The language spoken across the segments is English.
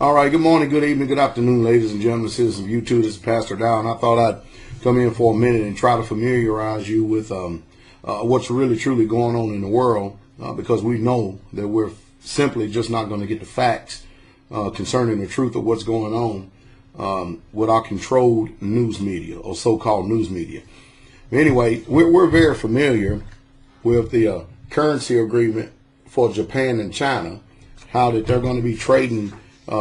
All right, good morning, good evening, good afternoon, ladies and gentlemen, citizens of YouTube. This is Pastor Dow, and I thought I'd come in for a minute and try to familiarize you with what's really truly going on in the world, because we know that we're simply just not going to get the facts concerning the truth of what's going on with our controlled news media, or so-called news media. Anyway, we're very familiar with the currency agreement for Japan and China, how that they're going to be trading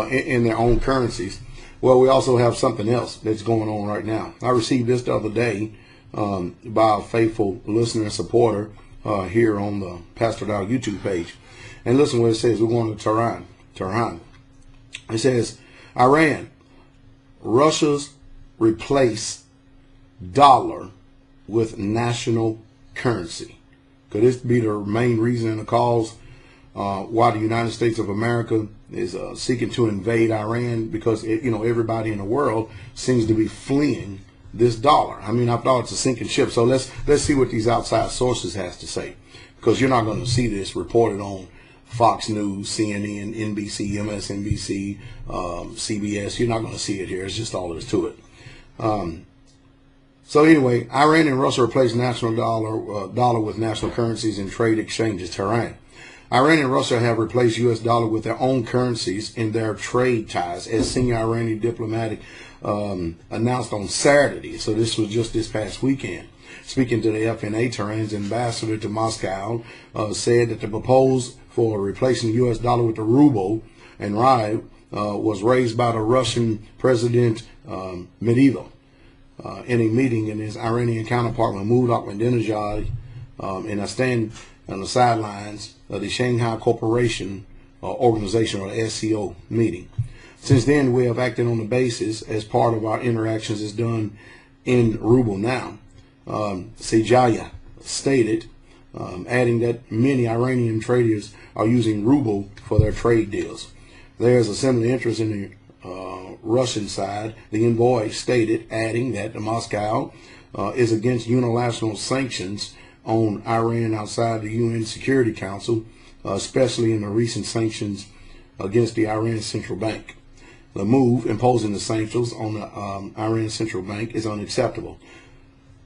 in their own currencies. Well, we also have something else that's going on right now. I received this the other day by a faithful listener and supporter here on the Pastor Dow YouTube page. And listen what it says. We're going to Tehran. It says, Iran, Russia's replace dollar with national currency. Could this be the main reason and the cause why the United States of America is seeking to invade Iran? Because everybody in the world seems to be fleeing this dollar. I mean, I thought it's a sinking ship. So let's see what these outside sources has to say, because you're not going to see this reported on Fox News, CNN, NBC, MSNBC, CBS. You're not going to see it here. It's just all there is to it. So anyway, Iran and Russia replace national dollar with national currencies in trade exchanges. Tehran. Iran and Russia have replaced U.S. dollar with their own currencies in their trade ties, as senior Iranian diplomatic announced on Saturday. So this was just this past weekend. Speaking to the FNA, Tehran's ambassador to Moscow said that the proposal for replacing the U.S. dollar with the ruble and rial was raised by the Russian President Medvedev in a meeting in his Iranian counterpart Mahmoud Ahmadinejad in a stand on the sidelines of the Shanghai Cooperation Organization, or the SCO, meeting. Since then, we have acted on the basis as part of our interactions is done in ruble now. Sejaya stated, adding that many Iranian traders are using ruble for their trade deals. There is a similar interest in the Russian side, the envoy stated, adding that Moscow is against unilateral sanctions on Iran outside the UN Security Council, especially in the recent sanctions against the Iran Central Bank. The move imposing the sanctions on the Iran Central Bank is unacceptable.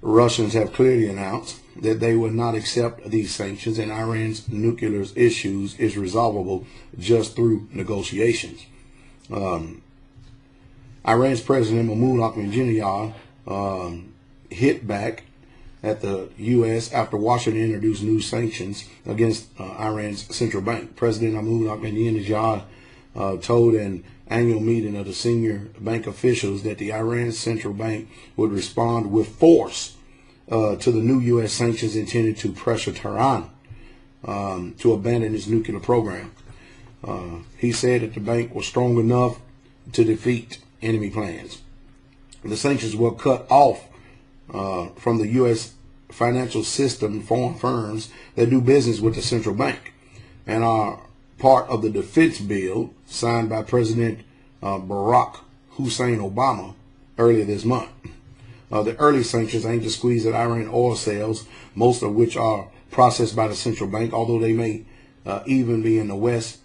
Russians have clearly announced that they will not accept these sanctions, and Iran's nuclear issues is resolvable just through negotiations. Iran's President Mahmoud Ahmadinejad hit back at the U.S. after Washington introduced new sanctions against Iran's central bank. President Mahmoud Ahmadinejad told an annual meeting of the senior bank officials that the Iran central bank would respond with force to the new U.S. sanctions intended to pressure Tehran to abandon its nuclear program. He said that the bank was strong enough to defeat enemy plans. The sanctions were cut off from the U.S. financial system, foreign firms that do business with the central bank, and are part of the defense bill signed by President Barack Hussein Obama earlier this month. The early sanctions aim to squeeze at Iran oil sales, most of which are processed by the central bank, although they may even be in the West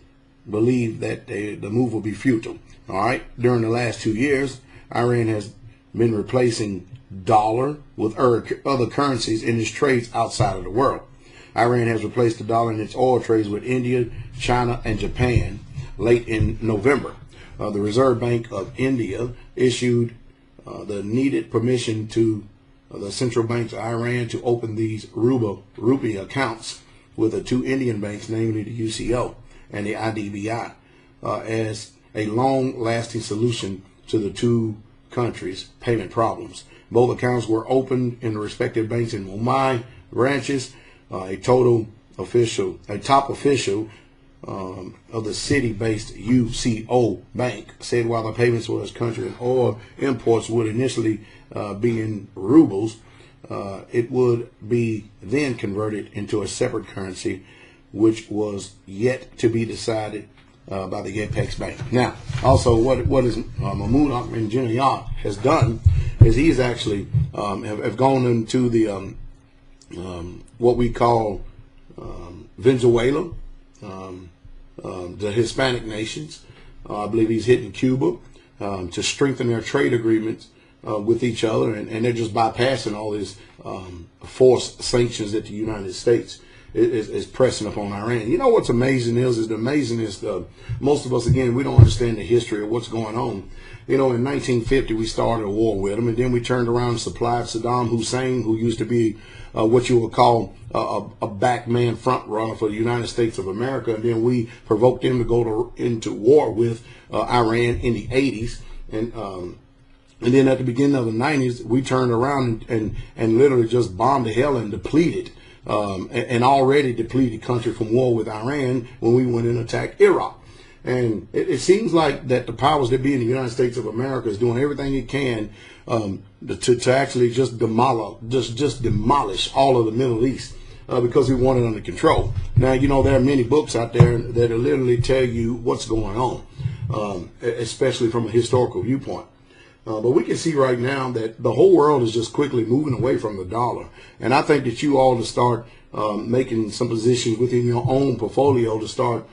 believe that the move will be futile. All right. During the last 2 years, Iran has been replacing dollar with other currencies in its trades outside of the world. Iran has replaced the dollar in its oil trades with India, China, and Japan late in November. The Reserve Bank of India issued the needed permission to the central banks of Iran to open these rupee accounts with the two Indian banks, namely the UCO and the IDBI, as a long-lasting solution to the two countries' payment problems. Both accounts were opened in the respective banks in Mumbai branches. A top official of the city-based UCO bank said while the payments for his country and oil imports would initially be in rubles, it would be then converted into a separate currency, which was yet to be decided by the Apex Bank. Now, also, what is Mahmoud Ahmadinejad has done is he's actually have gone into the what we call Venezuela, the Hispanic nations, I believe he's hitting Cuba to strengthen their trade agreements with each other, and they're just bypassing all these forced sanctions that the United States is pressing upon Iran. You know what's amazing is most of us, again, we don't understand the history of what's going on. You know, in 1950, we started a war with them, and then we turned around and supplied Saddam Hussein, who used to be what you would call a backman front runner for the United States of America, and then we provoked him to go into war with Iran in the 80s, and then at the beginning of the 90s, we turned around and literally just bombed the hell and depleted an already depleted country from war with Iran when we went and attacked Iraq. And it seems like that the powers that be in the United States of America is doing everything it can to actually just demolish all of the Middle East because we want it under control. Now, you know, there are many books out there that literally tell you what's going on, especially from a historical viewpoint. But we can see right now that the whole world is just quickly moving away from the dollar. And I think that you all to start making some positions within your own portfolio to start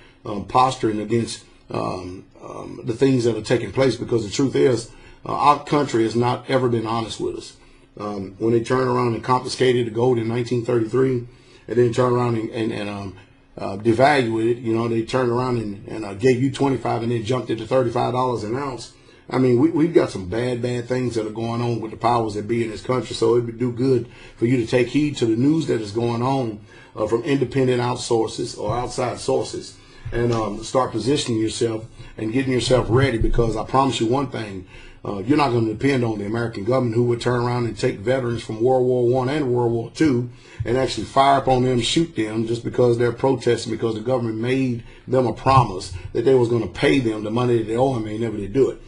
posturing against the things that are taking place, because the truth is our country has not ever been honest with us. When they turned around and confiscated the gold in 1933 and then turned around and devalued it, you know, they turned around and gave you 25 and then jumped it to $35 an ounce. I mean, we've got some bad things that are going on with the powers that be in this country. So it would do good for you to take heed to the news that is going on from independent outsources or outside sources, and start positioning yourself and getting yourself ready, because I promise you one thing, you're not going to depend on the American government, who would turn around and take veterans from World War I and World War II and actually fire up on them, shoot them just because they're protesting because the government made them a promise that they was going to pay them the money that they owe them, and they never did do it.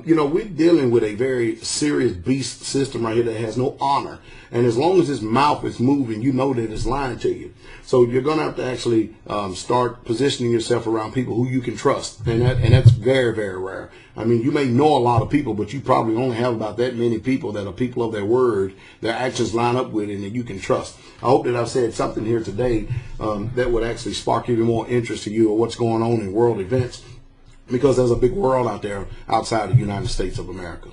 You know, we're dealing with a very serious beast system right here that has no honor. And as long as his mouth is moving, you know that it's lying to you. So you're going to have to actually start positioning yourself around people who you can trust. And that's very, very rare. I mean, you may know a lot of people, but you probably only have about that many people that are people of their word, their actions line up with, and that you can trust. I hope that I've said something here today that would actually spark even more interest to you of what's going on in world events, because there's a big world out there outside the United States of America.